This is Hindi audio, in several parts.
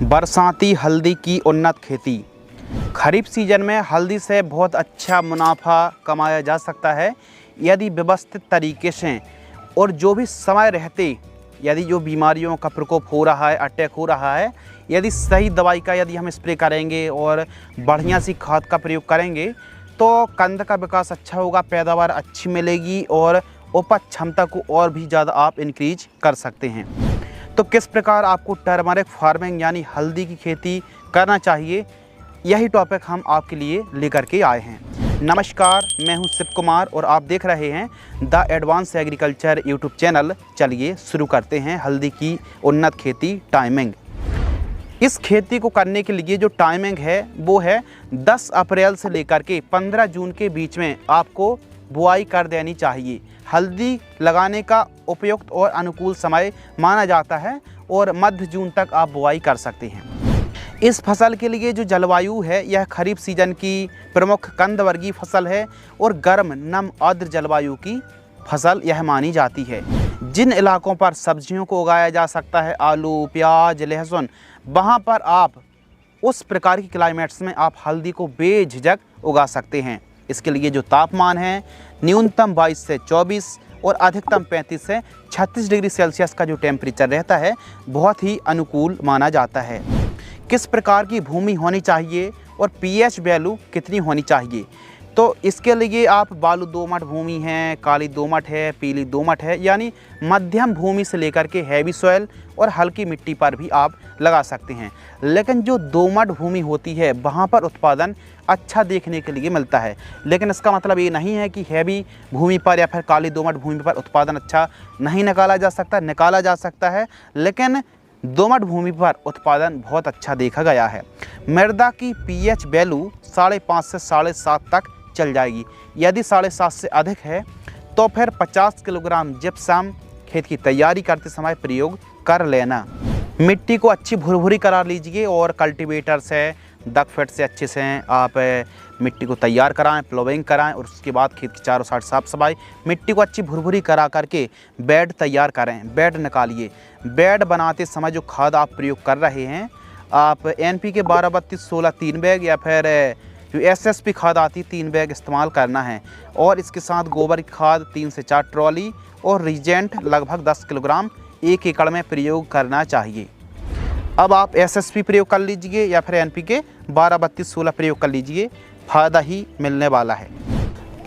बरसाती हल्दी की उन्नत खेती। खरीफ सीजन में हल्दी से बहुत अच्छा मुनाफा कमाया जा सकता है यदि व्यवस्थित तरीके से और जो भी समय रहते यदि जो बीमारियों का प्रकोप हो रहा है, अटैक हो रहा है, यदि सही दवाई का यदि हम स्प्रे करेंगे और बढ़िया सी खाद का प्रयोग करेंगे तो कंद का विकास अच्छा होगा, पैदावार अच्छी मिलेगी और उपज क्षमता को और भी ज़्यादा आप इंक्रीज कर सकते हैं। तो किस प्रकार आपको टर्मरिक फार्मिंग यानी हल्दी की खेती करना चाहिए, यही टॉपिक हम आपके लिए लेकर के आए हैं। नमस्कार, मैं हूं शिव कुमार और आप देख रहे हैं the advance agriculture YouTube channel. चलिए शुरू करते हैं हल्दी की उन्नत खेती टाइमिंग। इस खेती को करने के लिए जो टाइमिंग है वो है 10 अप्रैल से लेकर के 15 जून के बीच में आपको बुआई कर देनी चाहिए। हल्दी लगाने का उपयुक्त और अनुकूल समय माना जाता है और मध्य जून तक आप बुआई कर सकते हैं। इस फसल के लिए जो जलवायु है यह खरीफ सीजन की प्रमुख कंदवर्गीय फसल है और गर्म नम आर्द्र जलवायु की फसल यह मानी जाती है। जिन इलाकों पर सब्जियों को उगाया जा सकता है, आलू, प्याज, लहसुन, वहाँ पर आप उस प्रकार की क्लाइमेट्स में आप हल्दी को बेझिझक उगा सकते हैं। इसके लिए जो तापमान है न्यूनतम 22 से 24 और अधिकतम 35 से 36 डिग्री सेल्सियस का जो टेम्परेचर रहता है बहुत ही अनुकूल माना जाता है। किस प्रकार की भूमि होनी चाहिए और पीएच वैल्यू कितनी होनी चाहिए, तो इसके लिए आप बालू दोमट भूमि है, काली दोमट है, पीली दोमट है, यानी मध्यम भूमि से लेकर के हैवी सॉइल और हल्की मिट्टी पर भी आप लगा सकते हैं। लेकिन जो दोमट भूमि होती है वहाँ पर उत्पादन अच्छा देखने के लिए मिलता है। लेकिन इसका मतलब ये नहीं है कि हैवी भूमि पर या फिर काली दोमट भूमि पर उत्पादन अच्छा नहीं निकाला जा सकता है, लेकिन दोमट भूमि पर उत्पादन बहुत अच्छा देखा गया है। मृदा की पीएच वैल्यू 5.5 से 7.5 तक चल जाएगी। यदि 7.5 से अधिक है तो फिर 50 किलोग्राम जिप्सम खेत की तैयारी करते समय प्रयोग कर लेना। मिट्टी को अच्छी भुरभुरी करा लीजिए और कल्टीवेटर से, डग फीट से अच्छे से आप मिट्टी को तैयार कराएं, प्लोविंग कराएं और उसके बाद खेत की चारों साइड साफ सफाई, मिट्टी को अच्छी भुरभुरी करा करके बेड तैयार करें, बेड निकालिए। बेड बनाते समय जो खाद आप प्रयोग कर रहे हैं, आप NPK 12-32-16 3 बैग या फिर जो SSP खाद आती 3 बैग इस्तेमाल करना है और इसके साथ गोबर की खाद 3 से 4 ट्रॉली और रिजेंट लगभग 10 किलोग्राम 1 एकड़ में प्रयोग करना चाहिए। अब आप SSP प्रयोग कर लीजिए या फिर NPK 12-32-16 प्रयोग कर लीजिए, फ़ायदा ही मिलने वाला है।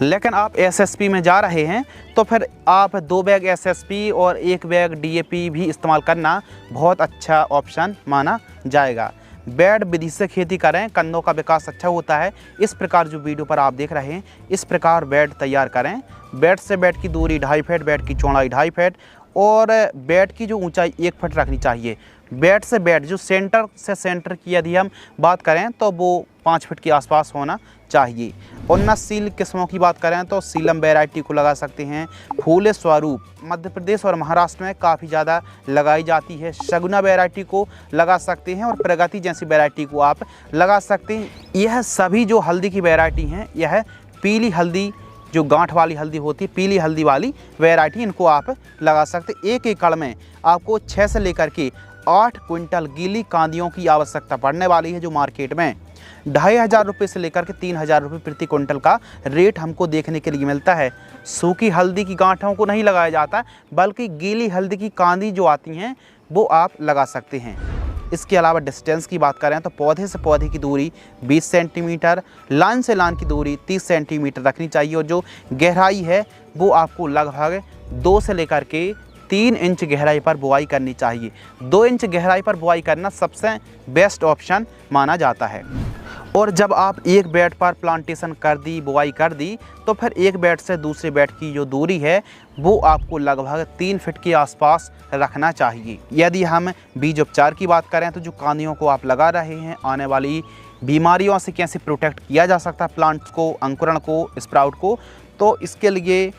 लेकिन आप SSP में जा रहे हैं तो फिर आप 2 बैग SSP और 1 बैग DAP भी इस्तेमाल करना बहुत अच्छा ऑप्शन माना जाएगा। बेड विधि से खेती करें, कंदों का विकास अच्छा होता है। इस प्रकार जो वीडियो पर आप देख रहे हैं इस प्रकार बेड तैयार करें। बेड से बेड की दूरी 2.5 फीट, बेड की चौड़ाई 2.5 फीट और बेड की जो ऊंचाई 1 फीट रखनी चाहिए। बेड से बेड जो सेंटर से सेंटर की यदि हम बात करें तो वो 5 फीट के आसपास होना चाहिए। उन्नतशील किस्मों की बात करें तो सीलम वैरायटी को लगा सकते हैं। फूले स्वरूप मध्य प्रदेश और महाराष्ट्र में काफ़ी ज़्यादा लगाई जाती है। शगुना वैरायटी को लगा सकते हैं और प्रगति जैसी वैरायटी को आप लगा सकते हैं। यह सभी जो हल्दी की वैरायटी हैं, यह पीली हल्दी जो गांठ वाली हल्दी होती है, पीली हल्दी वाली वैरायटी, इनको आप लगा सकते। 1 एकड़ में आपको 6 से लेकर के 8 क्विंटल गीली कांदियों की आवश्यकता पड़ने वाली है, जो मार्केट में 2,500 रुपये से लेकर के 3,000 रुपये प्रति क्विंटल का रेट हमको देखने के लिए मिलता है। सूखी हल्दी की गांठों को नहीं लगाया जाता, बल्कि गीली हल्दी की कांदी जो आती हैं वो आप लगा सकते हैं। इसके अलावा डिस्टेंस की बात करें तो पौधे से पौधे की दूरी 20 सेंटीमीटर, लाइन से लाइन की दूरी 30 सेंटीमीटर रखनी चाहिए और जो गहराई है वो आपको लगभग 2 से लेकर के 3 इंच गहराई पर बुआई करनी चाहिए। 2 इंच गहराई पर बुआई करना सबसे बेस्ट ऑप्शन माना जाता है। और जब आप एक बेड पर प्लांटेशन कर दी, बुआई कर दी, तो फिर एक बेड से दूसरे बेड की जो दूरी है वो आपको लगभग 3 फीट के आसपास रखना चाहिए। यदि हम बीज उपचार की बात करें तो जो कांदियों को आप लगा रहे हैं, आने वाली बीमारियों से कैसे प्रोटेक्ट किया जा सकता है प्लांट्स को, अंकुरण को, स्प्राउट को, तो इसके लिए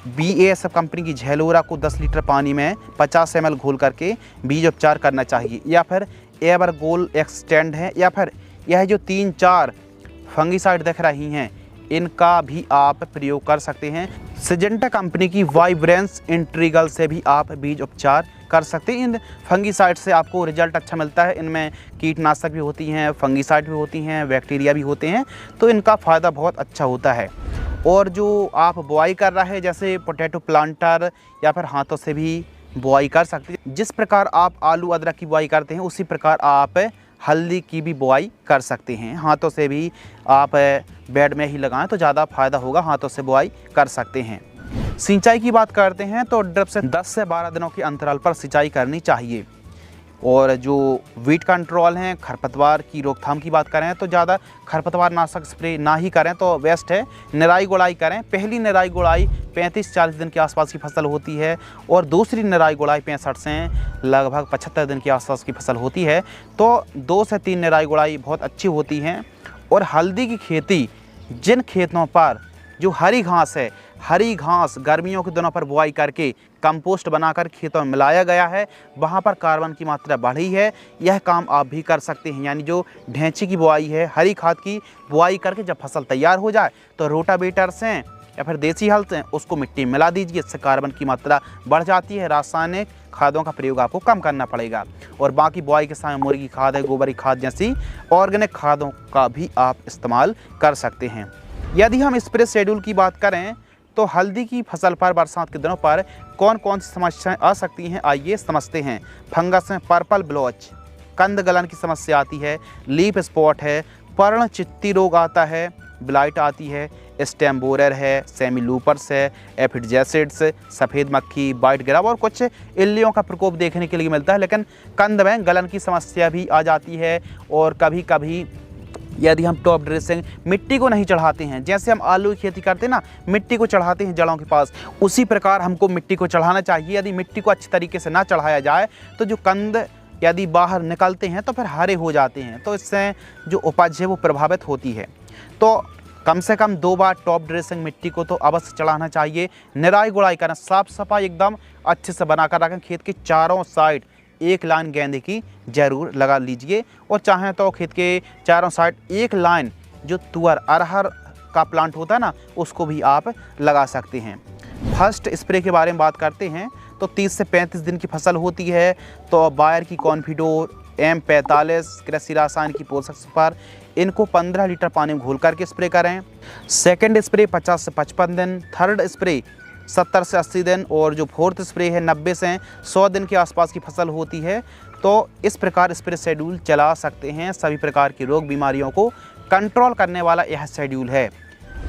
BASF कंपनी की झेलोरा को 10 लीटर पानी में 50 ml घोल करके बीज उपचार करना चाहिए। या फिर एवरगोल एक्सटेंड है, या फिर यह जो 3-4 फंगीसाइड दिख रही हैं इनका भी आप प्रयोग कर सकते हैं। सिजेंटा कंपनी की वाइब्रेंस इंट्रीगल से भी आप बीज उपचार कर सकते हैं। इन फंगीसाइड से आपको रिजल्ट अच्छा मिलता है। इनमें कीटनाशक भी होती हैं, फंगीसाइड भी होती हैं, बैक्टीरिया भी होते हैं, तो इनका फ़ायदा बहुत अच्छा होता है। और जो आप बुआई कर रहे हैं जैसे पोटैटो प्लांटर या फिर हाथों से भी बुआई कर सकते हैं। जिस प्रकार आप आलू अदरक की बुआई करते हैं उसी प्रकार आप हल्दी की भी बुआई कर सकते हैं। हाथों से भी आप बेड में ही लगाएं तो ज़्यादा फायदा होगा, हाथों से बुआई कर सकते हैं। सिंचाई की बात करते हैं तो ड्रिप से 10 से 12 दिनों के अंतराल पर सिंचाई करनी चाहिए। और जो वीट कंट्रोल हैं, खरपतवार की रोकथाम की बात करें तो ज़्यादा खरपतवार नाशक स्प्रे ना ही करें तो बेस्ट है। निराई गुड़ाई करें। पहली निराई गुड़ाई 35-40 दिन के आसपास की फसल होती है और दूसरी निराई गुड़ाई 65 से लगभग 75 दिन के आसपास की फसल होती है। तो 2 से 3 निराई गुड़ाई बहुत अच्छी होती हैं। और हल्दी की खेती जिन खेतों पर जो हरी घास है, हरी घास गर्मियों के दिनों पर बुआई करके कंपोस्ट बनाकर खेतों में मिलाया गया है, वहाँ पर कार्बन की मात्रा बढ़ी है। यह काम आप भी कर सकते हैं। यानी जो ढेंची की बुआई है, हरी खाद की बुआई करके जब फसल तैयार हो जाए तो रोटावेटर से या फिर देसी हल से उसको मिट्टी में मिला दीजिए। इससे कार्बन की मात्रा बढ़ जाती है। रासायनिक खादों का प्रयोग आपको कम करना पड़ेगा। और बाकी बुआई के समय मुर्गी खाद है, गोबर की खाद जैसी ऑर्गेनिक खादों का भी आप इस्तेमाल कर सकते हैं। यदि हम स्प्रे शेड्यूल की बात करें तो हल्दी की फसल पर बरसात के दिनों पर कौन कौन सी समस्याएं आ सकती हैं, आइए समझते हैं। फंगस में पर्पल ब्लॉच, कंद गलन की समस्या आती है, लीफ स्पॉट है, पर्ण चित्ती रोग आता है, ब्लाइट आती है, स्टेम बोरर है, सेमीलूपर्स है, एफिड जैसिड्स, सफ़ेद मक्खी, वाइट ग्राब और कुछ इल्लियों का प्रकोप देखने के लिए मिलता है। लेकिन कंद में गलन की समस्या भी आ जाती है। और कभी कभी यदि हम टॉप ड्रेसिंग मिट्टी को नहीं चढ़ाते हैं, जैसे हम आलू की खेती करते हैं ना, मिट्टी को चढ़ाते हैं जड़ों के पास, उसी प्रकार हमको मिट्टी को चढ़ाना चाहिए। यदि मिट्टी को अच्छी तरीके से ना चढ़ाया जाए तो जो कंद यदि बाहर निकलते हैं तो फिर हरे हो जाते हैं, तो इससे जो उपज है वो प्रभावित होती है। तो कम से कम 2 बार टॉप ड्रेसिंग मिट्टी को तो अवश्य चढ़ाना चाहिए। निराई गुड़ाई करना, साफ सफाई एकदम अच्छे से बनाकर रखें। खेत के चारों साइड एक लाइन गेंदे की जरूर लगा लीजिए। और चाहें तो खेत के चारों साइड एक लाइन जो तुअर अरहर का प्लांट होता है ना, उसको भी आप लगा सकते हैं। फर्स्ट स्प्रे के बारे में बात करते हैं तो 30 से 35 दिन की फसल होती है। तो बायर की कॉन्फिडोर, M45 कृषि रसायन की पोषक सुपर, इनको 15 लीटर पानी में घोल करके स्प्रे करें। सेकंड स्प्रे 50 से 55 दिन, थर्ड स्प्रे 70 से 80 दिन और जो फोर्थ स्प्रे है 90 से 100 दिन के आसपास की फसल होती है। तो इस प्रकार स्प्रे शेड्यूल चला सकते हैं। सभी प्रकार की रोग बीमारियों को कंट्रोल करने वाला यह शेड्यूल है।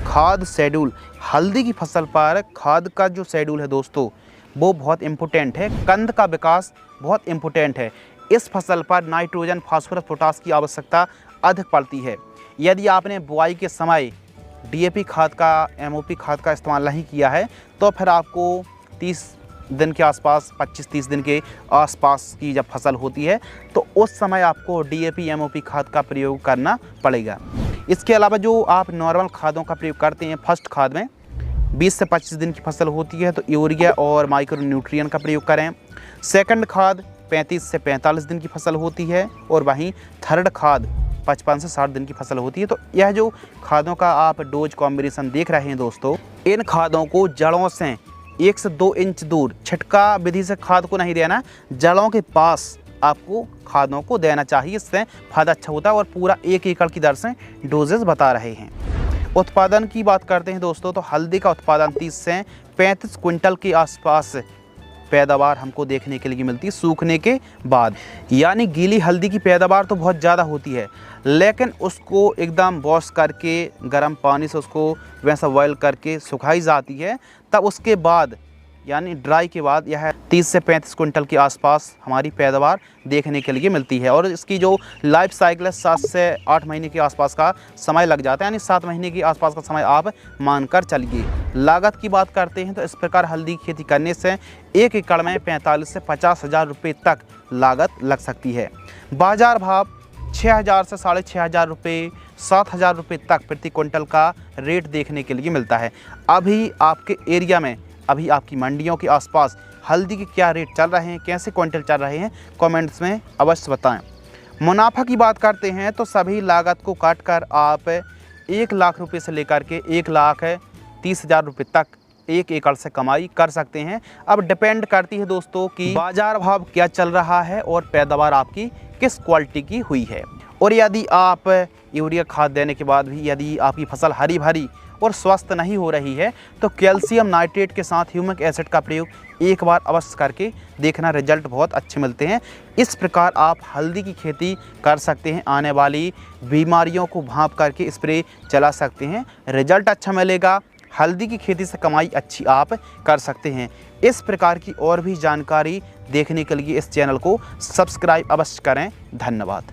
खाद शेड्यूल, हल्दी की फसल पर खाद का जो शेड्यूल है दोस्तों वो बहुत इम्पोर्टेंट है। कंद का विकास बहुत इम्पोर्टेंट है। इस फसल पर नाइट्रोजन, फास्फोरस, पोटास की आवश्यकता अधिक पड़ती है। यदि आपने बुआई के समय DAP खाद का, MOP खाद का इस्तेमाल नहीं किया है तो फिर आपको 30 दिन के आसपास, 25-30 दिन के आसपास की जब फसल होती है तो उस समय आपको DAP, MOP खाद का प्रयोग करना पड़ेगा। इसके अलावा जो आप नॉर्मल खादों का प्रयोग करते हैं, फर्स्ट खाद में 20 से 25 दिन की फसल होती है तो यूरिया और माइक्रो न्यूट्रिएंट का प्रयोग करें। सेकंड खाद 35 से 45 दिन की फसल होती है और वहीं थर्ड खाद 55 से 60 दिन की फसल होती है। तो यह जो खादों का आप डोज कॉम्बिनेशन देख रहे हैं दोस्तों, इन खादों को जड़ों से 1 से 2 इंच दूर, छिटका विधि से खाद को नहीं देना, जड़ों के पास आपको खादों को देना चाहिए। इससे फायदा अच्छा होता है। और पूरा 1 एकड़ की दर से डोजेस बता रहे हैं। उत्पादन की बात करते हैं दोस्तों तो हल्दी का उत्पादन 30 से 35 क्विंटल के आसपास पैदावार हमको देखने के लिए मिलती है सूखने के बाद। यानी गीली हल्दी की पैदावार तो बहुत ज़्यादा होती है, लेकिन उसको एकदम वॉश करके गर्म पानी से उसको वैसा बॉयल करके सुखाई जाती है। तब उसके बाद यानी ड्राई के बाद यह 30 से 35 क्विंटल के आसपास हमारी पैदावार देखने के लिए मिलती है। और इसकी जो लाइफ साइकिल है 7 से 8 महीने के आसपास का समय लग जाता है। यानी 7 महीने के आसपास का समय आप मानकर चलिए। लागत की बात करते हैं तो इस प्रकार हल्दी की खेती करने से 1 एकड़ में 45 से 50 हज़ार रुपये तक लागत लग सकती है। बाजार भाव 6,000 से 6,500 रुपये, 7,000 रुपये तक प्रति क्विंटल का रेट देखने के लिए मिलता है। अभी आपके एरिया में, अभी आपकी मंडियों के आसपास हल्दी के क्या रेट चल रहे हैं, कैसे क्विंटल चल रहे हैं, कमेंट्स में अवश्य बताएं। मुनाफा की बात करते हैं तो सभी लागत को काटकर आप 1 लाख रुपए से लेकर के 1,30,000 रुपये तक 1 एकड़ से कमाई कर सकते हैं। अब डिपेंड करती है दोस्तों कि बाजार भाव क्या चल रहा है और पैदावार आपकी किस क्वालिटी की हुई है। और यदि आप यूरिया खाद देने के बाद भी यदि आपकी फसल हरी भरी और स्वस्थ नहीं हो रही है तो कैल्शियम नाइट्रेट के साथ ह्यूमिक एसिड का प्रयोग एक बार अवश्य करके देखना, रिजल्ट बहुत अच्छे मिलते हैं। इस प्रकार आप हल्दी की खेती कर सकते हैं, आने वाली बीमारियों को भांप करके स्प्रे चला सकते हैं, रिजल्ट अच्छा मिलेगा। हल्दी की खेती से कमाई अच्छी आप कर सकते हैं। इस प्रकार की और भी जानकारी देखने के लिए इस चैनल को सब्सक्राइब अवश्य करें। धन्यवाद।